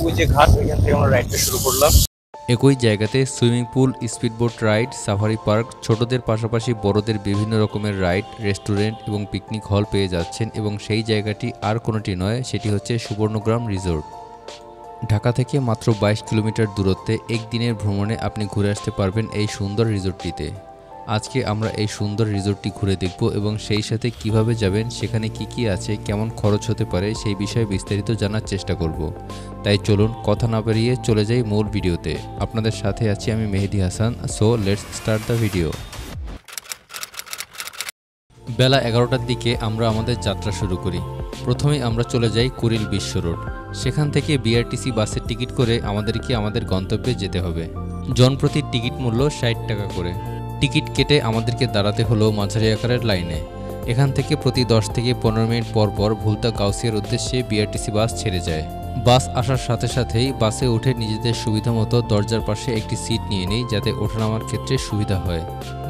ওই যে ঘাট, ওইখান থেকে আমরা রাইডটা শুরু করলাম। একই জায়গাতে swimming pool, speedboat ride, safari park, ছোটদের পাশাপাশি বড়দের বিভিন্ন রকমের রাইড, রেস্টুরেন্ট এবং পিকনিক হল পেয়ে যাচ্ছেন এবং সেই জায়গাটি আর কোনোটি নয়, সেটি হচ্ছে সুবর্ণগ্রাম রিসোর্ট। ঢাকা থেকে মাত্র 22 কিলোমিটার দূরত্বে একদিনের ভ্রমণে আপনি ঘুরে আসতে পারবেন এই সুন্দর রিসোর্টটিতে। আজকে আমরা এই সুন্দর রিসোর্টটি ঘুরে দেখব এবং সেই সাথে কিভাবে যাবেন, সেখানে কি আছে, কেমন খরচ হতে পারে সেই বিষয়ে বিস্তারিত জানার চেষ্টা করব। তাই চলুন কথা না বাড়িয়ে চলে যাই মূল ভিডিওতে। আপনাদের সাথে আছি আমি Mehedi Hasan. So let's start the video. বেলা 11টার দিকে আমরা আমাদের যাত্রা শুরু করি। প্রথমেই আমরা চলে যাই কুড়িল বিশ্ব রোড। সেখান থেকে বিআরটিসি বাসের টিকিট করে আমাদেরকে আমাদের গন্তব্যে যেতে হবে। জনপ্রতি টিকিট মূল্য 60 টাকা করে। টিকিট কেটে আমাদেরকে দাঁড়াতে হলো মাঝারি আকারের লাইনে। এখান থেকে প্রতি 10 থেকে 15 মিনিট পর পর ভুলতা গাউসিয়ার উদ্দেশ্যে বিআরটিসি বাস ছেড়ে যায়। বাস আসার সাথে সাথেই বাসে উঠে নিজেদের সুবিধা মতো দরজার পাশে একটি সিট নিয়ে নেই, যাতে ওঠানামার ক্ষেত্রে সুবিধা হয়।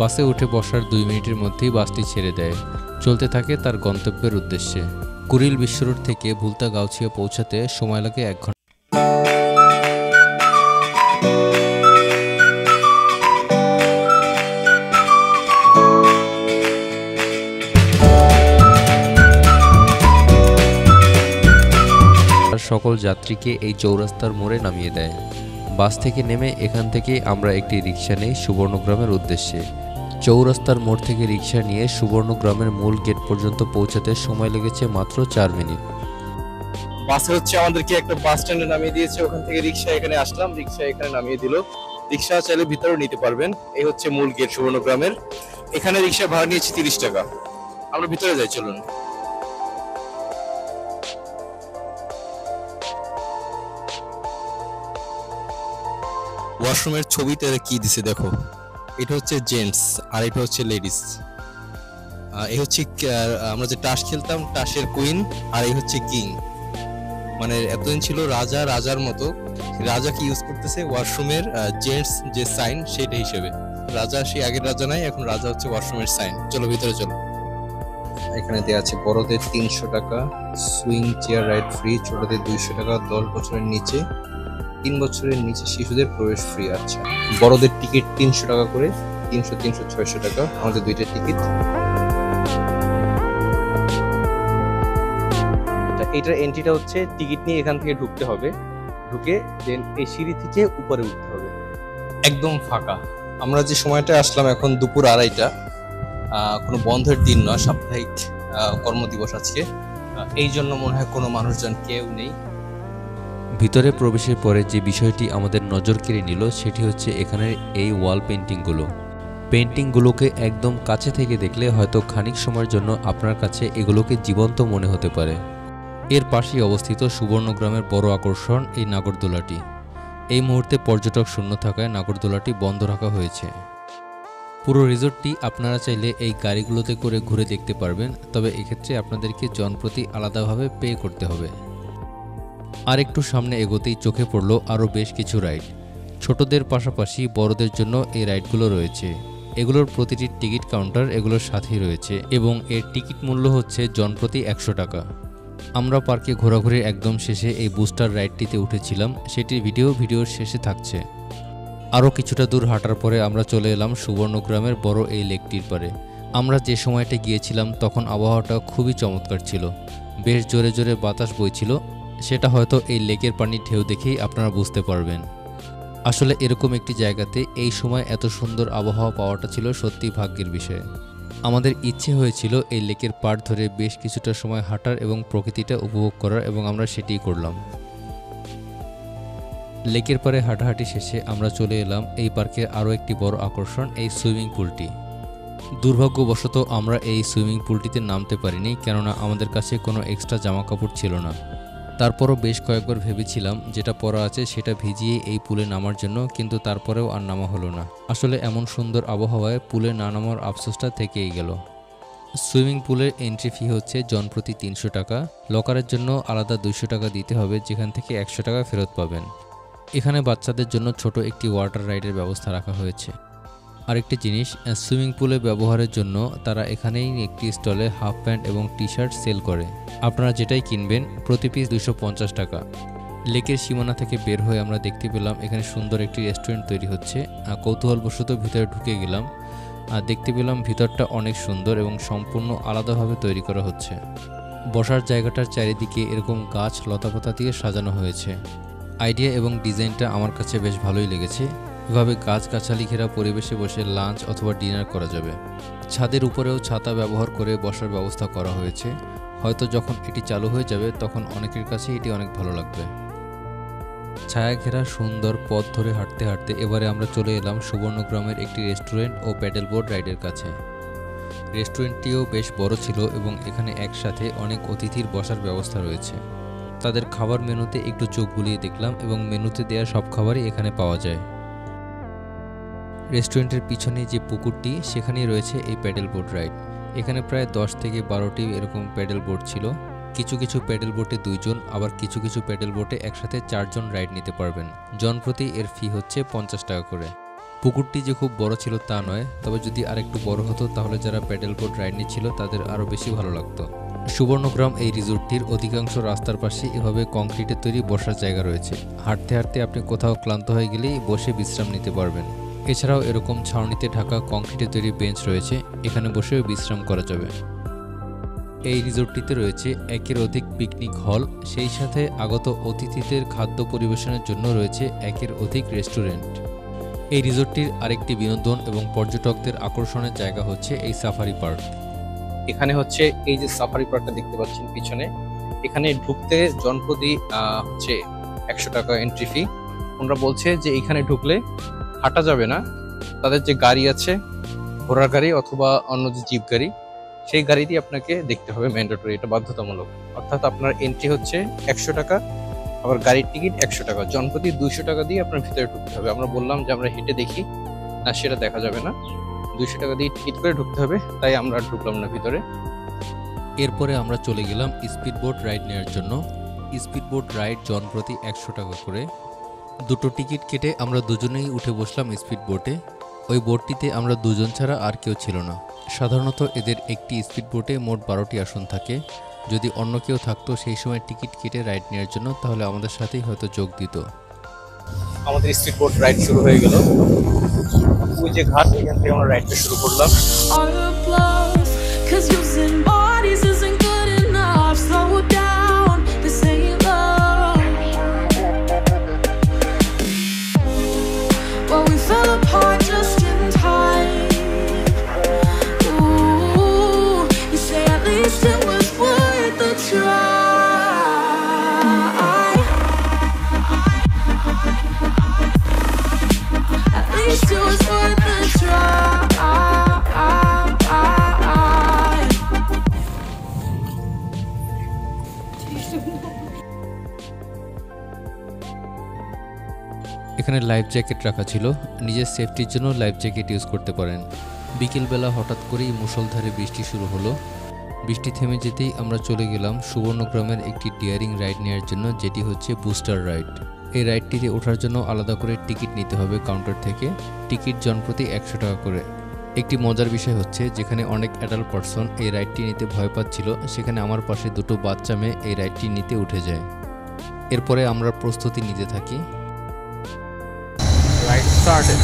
বাসে উঠে বসার 2 মিনিটের মধ্যেই বাসটি ছেড়ে দেয়, চলতে থাকে তার গন্তব্যের উদ্দেশ্যে। কুড়িল বিশ্ব রোড থেকে ভুলতা গাউছিয়া পৌঁছাতে সময় লাগে 1 ঘন্টা। সকল যাত্রীকে এই চৌরাস্তার মোড়ে নামিয়ে দেয়। বাস থেকে নেমে এখান থেকে আমরা একটি রিক্সা নেই সুবর্ণগ্রামের উদ্দেশ্যে। চৌরাস্তার মোড় থেকে রিক্সা নিয়ে সুবর্ণগ্রামের মূল গেট পর্যন্ত পৌঁছাতে সময় লেগেছে মাত্র 4 মিনিট। বাসে হচ্ছে আমাদেরকে একটা বাস স্ট্যান্ডে নামিয়ে দিয়েছে, ওখান থেকে রিক্সা এখানে আসলাম, রিক্সা এখানে নামিয়ে দিল। রিক্সা চাইলে ভিতরেও নিতে পারবেন। এই হচ্ছে মূল গেট সুবর্ণগ্রামের। এখানে রিক্সা ভাড়া নিয়েছে 30 টাকা। আমরা ভিতরে যাই, চলুন। ওয়াশরুমের ছবিতে কি দিছে দেখো, এটা হচ্ছে জেন্টস আর এটা হচ্ছে লেডিস। এই হচ্ছে আমরা যে টাস খেলতাম, টাসের কুইন, আর এই হচ্ছে কিং। মানে এতদিন ছিল রাজা, রাজার মতো। রাজা কি ইউজ করতেছে ওয়াশরুমের জেন্টস যে সাইন, সেটা হিসেবে। রাজা সেই আগের রাজা নাই, এখন রাজা হচ্ছে ওয়াশরুমের সাইন। চলো ভিতরে চলো। এখানে দেওয়া আছে বড়দের 300 টাকা, সুইং চেয়ার রাইড ফ্রি, ছোটদের 200 টাকা, 10 বছরের নিচে, 3 বছরের নিচে শিশুদের প্রবেশ ফ্রি। আচ্ছা, বড়দের টিকিট 300 টাকা করে, 300, 300, 600 টাকা আমাদের দুইটা টিকিট। এইটার এন্ট্রিটা হচ্ছে টিকিট নিয়ে এখান থেকে ঢুকতে হবে, ঢুকে দেন এই সিঁড়ি থেকে উপরে উঠতে হবে। একদম ফাঁকা। আমরা যে সময়টা আসলাম এখন দুপুর 2:30টা, কোনো বন্ধের দিন নয়, সাপ্তাহিক কর্মদিবস আজকে। এই জন্য মনে হয় কোনো মানুষজন কেউ নেই। ভিতরে প্রবেশের পরে যে বিষয়টি আমাদের নজর কেড়ে নিল সেটি হচ্ছে এখানের এই ওয়াল পেন্টিংগুলোকে একদম কাছে থেকে দেখলে হয়তো খানিক সময়ের জন্য আপনার কাছে এগুলোকে জীবন্ত মনে হতে পারে। এর পাশেই অবস্থিত সুবর্ণগ্রামের বড় আকর্ষণ এই নাগরদোলাটি। এই মুহূর্তে পর্যটক শূন্য থাকায় নাগরদোলাটি বন্ধ রাখা হয়েছে। পুরো রিসোর্টটি আপনারা চাইলে এই গাড়িগুলোতে করে ঘুরে দেখতে পারবেন, তবে এক্ষেত্রে আপনাদেরকে জনপ্রতি আলাদাভাবে পে করতে হবে। আর একটু সামনে এগোতেই চোখে পড়ল আরও বেশ কিছু রাইড। ছোটদের পাশাপাশি বড়দের জন্য এই রাইডগুলো রয়েছে। এগুলোর প্রতিটি টিকিট কাউন্টার এগুলোর সাথেই রয়েছে এবং এর টিকিট মূল্য হচ্ছে জনপ্রতি 100 টাকা। আমরা পার্কে ঘোরাঘুরির একদম শেষে এই বুস্টার রাইডটিতে উঠেছিলাম, সেটির ভিডিওর শেষে থাকছে। আরও কিছুটা দূর হাঁটার পরে আমরা চলে এলাম সুবর্ণগ্রামের বড় এই লেকটির পারে। আমরা যে সময়টা গিয়েছিলাম তখন আবহাওয়াটা খুবই চমৎকার ছিল, বেশ জোরে জোরে বাতাস বইছিল। সেটা হয়তো এই লেকের পানির ঢেউ দেখেই আপনারা বুঝতে পারবেন। আসলে এরকম একটি জায়গাতে এই সময় এত সুন্দর আবহাওয়া পাওয়াটা ছিল সত্যি ভাগ্যের বিষয়। আমাদের ইচ্ছে হয়েছিল এই লেকের পাড় ধরে বেশ কিছুটা সময় হাঁটার এবং প্রকৃতিটা উপভোগ করার, এবং আমরা সেটিই করলাম। লেকের পাড়ে হাঁটাহাঁটি শেষে আমরা চলে এলাম এই পার্কের আরও একটি বড় আকর্ষণ, এই সুইমিং পুলটি। দুর্ভাগ্যবশত আমরা এই সুইমিং পুলটিতে নামতে পারিনি, কেননা আমাদের কাছে কোনো এক্সট্রা জামা কাপড় ছিল না। তারপরও বেশ কয়েকবার ভেবেছিলাম যেটা পরা আছে সেটা ভিজিয়ে এই পুলে নামার জন্য, কিন্তু তারপরেও আর নামা হলো না। আসলে এমন সুন্দর আবহাওয়ায় পুলে না নামার আফসোসটা থেকেই গেল। সুইমিং পুলের এন্ট্রি ফি হচ্ছে জনপ্রতি 300 টাকা। লকারের জন্য আলাদা 200 টাকা দিতে হবে, যেখান থেকে 100 টাকা ফেরত পাবেন। এখানে বাচ্চাদের জন্য ছোট একটি ওয়াটার রাইডের ব্যবস্থা রাখা হয়েছে। আরেকটি জিনিস, সুইমিং পুলে ব্যবহারের জন্য তারা এখানেই একটি স্টলে হাফ প্যান্ট এবং টি শার্ট সেল করে। আপনারা যেটাই কিনবেন প্রতি পিস 250 টাকা। লেকের সীমানা থেকে বের হয়ে আমরা দেখতে পেলাম এখানে সুন্দর একটি রেস্টুরেন্ট তৈরি হচ্ছে। কৌতূহলবশত ভিতরে ঢুকে গেলাম আর দেখতে পেলাম ভিতরটা অনেক সুন্দর এবং সম্পূর্ণ আলাদাভাবে তৈরি করা হচ্ছে। বসার জায়গাটার চারিদিকে এরকম গাছ লতাপাতা দিয়ে সাজানো হয়েছে। আইডিয়া এবং ডিজাইনটা আমার কাছে বেশ ভালোই লেগেছে। এভাবে গাছগাছালি ঘেরা পরিবেশে বসে লাঞ্চ অথবা ডিনার করা যাবে। ছাদের উপরেও ছাতা ব্যবহার করে বসার ব্যবস্থা করা হয়েছে। হয়তো যখন এটি চালু হয়ে যাবে তখন অনেকের কাছে এটি অনেক ভালো লাগবে। ছায়া ঘেরা সুন্দর পথ ধরে হাঁটতে হাঁটতে এবারে আমরা চলে এলাম সুবর্ণগ্রামের একটি রেস্টুরেন্ট ও প্যাডেল বোর্ড রাইডের কাছে। রেস্টুরেন্টটিও বেশ বড় ছিল এবং এখানে একসাথে অনেক অতিথির বসার ব্যবস্থা রয়েছে। তাদের খাবার মেনুতে একটু চোখ বুলিয়ে দেখলাম এবং মেনুতে দেওয়া সব খাবারই এখানে পাওয়া যায়। রেস্টুরেন্টের পিছনে যে পুকুরটি সেখানেই রয়েছে এই প্যাডেল বোর্ড রাইড। এখানে প্রায় 10 থেকে 12টি এরকম প্যাডেল বোর্ড ছিল। কিছু কিছু প্যাডেল বোটে 2 জন, আবার কিছু কিছু প্যাডেল বোটে একসাথে 4 জন রাইড নিতে পারবেন। জনপ্রতি এর ফি হচ্ছে 50 টাকা করে। পুকুরটি যে খুব বড় ছিল তা নয়, তবে যদি আরেকটু বড় হতো তাহলে যারা প্যাডেল বোট রাইড নিচ্ছিল তাদের আরও বেশি ভালো লাগতো। সুবর্ণগ্রাম এই রিসোর্টটির অধিকাংশ রাস্তার পাশে এভাবে কংক্রিটের তৈরি বসার জায়গা রয়েছে। হাঁটতে হাঁটতে আপনি কোথাও ক্লান্ত হয়ে গেলেই বসে বিশ্রাম নিতে পারবেন। এছাড়াও এরকম ছাউনিতে ঢাকা কংক্রিটের তৈরি বেঞ্চ রয়েছে, এখানে বসেও বিশ্রাম করা যাবে। এই রিসোর্টটিতে রয়েছে একের অধিক পিকনিক হল, সেই সাথে আগত অতিথিদের খাদ্য পরিবেশনের জন্য রয়েছে একের অধিক রেস্টুরেন্ট। এই রিসোর্টটির আরেকটি বিনোদন এবং পর্যটকদের আকর্ষণের জায়গা হচ্ছে এই সাফারি পার্ক। এখানে হচ্ছে এই যে সাফারি পার্কটা দেখতে পাচ্ছেন পিছনে, এখানে ঢুকতে জনপ্রতি হচ্ছে 100 টাকা এন্ট্রি ফি। ওনারা বলছে যে এখানে ঢুকলে হাঁটা যাবে না, তাদের যে গাড়ি আছে ঘোড়ার গাড়ি অথবা অন্য যে জিপ গাড়ি, সেই গাড়িটি আপনাকে দেখতে হবে, ম্যান্ডেটরি, এটা বাধ্যতামূলক। অর্থাৎ আপনার এন্ট্রি হচ্ছে 100 টাকা, আবার গাড়ির টিকিট 100 টাকা, জনপ্রতি 200 টাকা দিয়ে আপনার ভিতরে ঢুকতে হবে। আমরা বললাম যে আমরা হেঁটে দেখি, না সেটা দেখা যাবে না, 200 টাকা দিয়ে টিকিট করে ঢুকতে হবে, তাই আমরা ঢুকলাম না ভিতরে। এরপরে আমরা চলে গেলাম স্পিড বোট রাইড নেওয়ার জন্য। স্পিড বোট রাইড জনপ্রতি 100 টাকা করে। দুটো টিকিট কেটে আমরা দুজনেই উঠে বসলাম স্পিড বোটে। ওই বোটটিতে আমরা দুজন ছাড়া আর কেউ ছিল না। সাধারণত এদের একটি স্পিড বোটে মোট 12টি আসন থাকে। যদি অন্য কেউ থাকতো সেই সময় টিকিট কেটে রাইড নেওয়ার জন্য, তাহলে আমাদের সাথেই হয়তো যোগ দিত। আমাদের স্পিড বোট রাইড শুরু হয়ে গেল। ওই যে ঘাট, এখান থেকে আমরা রাইডটা শুরু করলাম। এখানে লাইফ জ্যাকেট রাখা ছিল, নিজের সেফটির জন্য লাইফ জ্যাকেট ইউজ করতে পারেন। বিকেলবেলা হঠাৎ করেই মুষলধারে বৃষ্টি শুরু হলো। বৃষ্টি থেমে যেতেই আমরা চলে গেলাম সুবর্ণগ্রামের একটি ডিয়ারিং রাইড নেওয়ার জন্য, যেটি হচ্ছে বুস্টার রাইড। এই রাইডটিতে ওঠার জন্য আলাদা করে টিকিট নিতে হবে কাউন্টার থেকে। টিকিট জনপ্রতি 100 টাকা করে। একটি মজার বিষয় হচ্ছে, যেখানে অনেক অ্যাডাল্ট পারসন এই রাইডটি নিতে ভয় পাচ্ছিল, সেখানে আমার পাশে দুটো বাচ্চা মেয়ে এই রাইডটি নিতে উঠে যায়। এরপরে আমরা প্রস্তুতি নিতে থাকি। Ride started.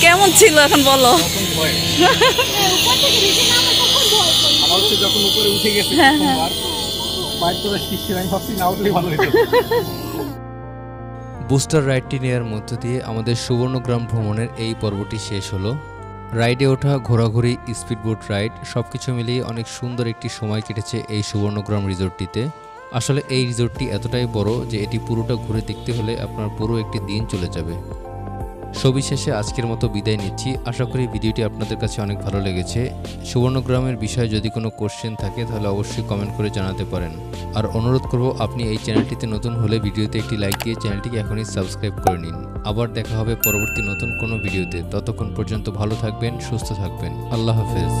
কেমন ছিল এখন বলো? আমার হচ্ছে যখন উপরে উঠে গেছে বুস্টার রাইডটি নেওয়ার মধ্য দিয়ে আমাদের সুবর্ণগ্রাম ভ্রমণের এই পর্বটি শেষ হলো। রাইডে ওঠা, ঘোরাঘুরি, স্পিডবোট রাইড সবকিছু মিলিয়ে অনেক সুন্দর একটি সময় কেটেছে এই সুবর্ণগ্রাম রিসোর্টটিতে। আসলে এই রিসোর্টটি এতটাই বড় যে এটি পুরোটা ঘুরে দেখতে হলে আপনার পুরো একটি দিন চলে যাবে। সবিশেষে আজকের মতো বিদায় নিচ্ছি। আশা করি ভিডিওটি আপনাদের কাছে অনেক ভালো লেগেছে। সুবর্ণগ্রামের বিষয়ে যদি কোনো কোশ্চেন থাকে তাহলে অবশ্যই কমেন্ট করে জানাতে পারেন। আর অনুরোধ করব, আপনি এই চ্যানেলটিতে নতুন হলে ভিডিওতে একটি লাইক দিয়ে চ্যানেলটিকে এখনই সাবস্ক্রাইব করে নিন। আবার দেখা হবে পরবর্তী নতুন কোনো ভিডিওতে। ততক্ষণ পর্যন্ত ভালো থাকবেন, সুস্থ থাকবেন। আল্লাহ হাফেজ।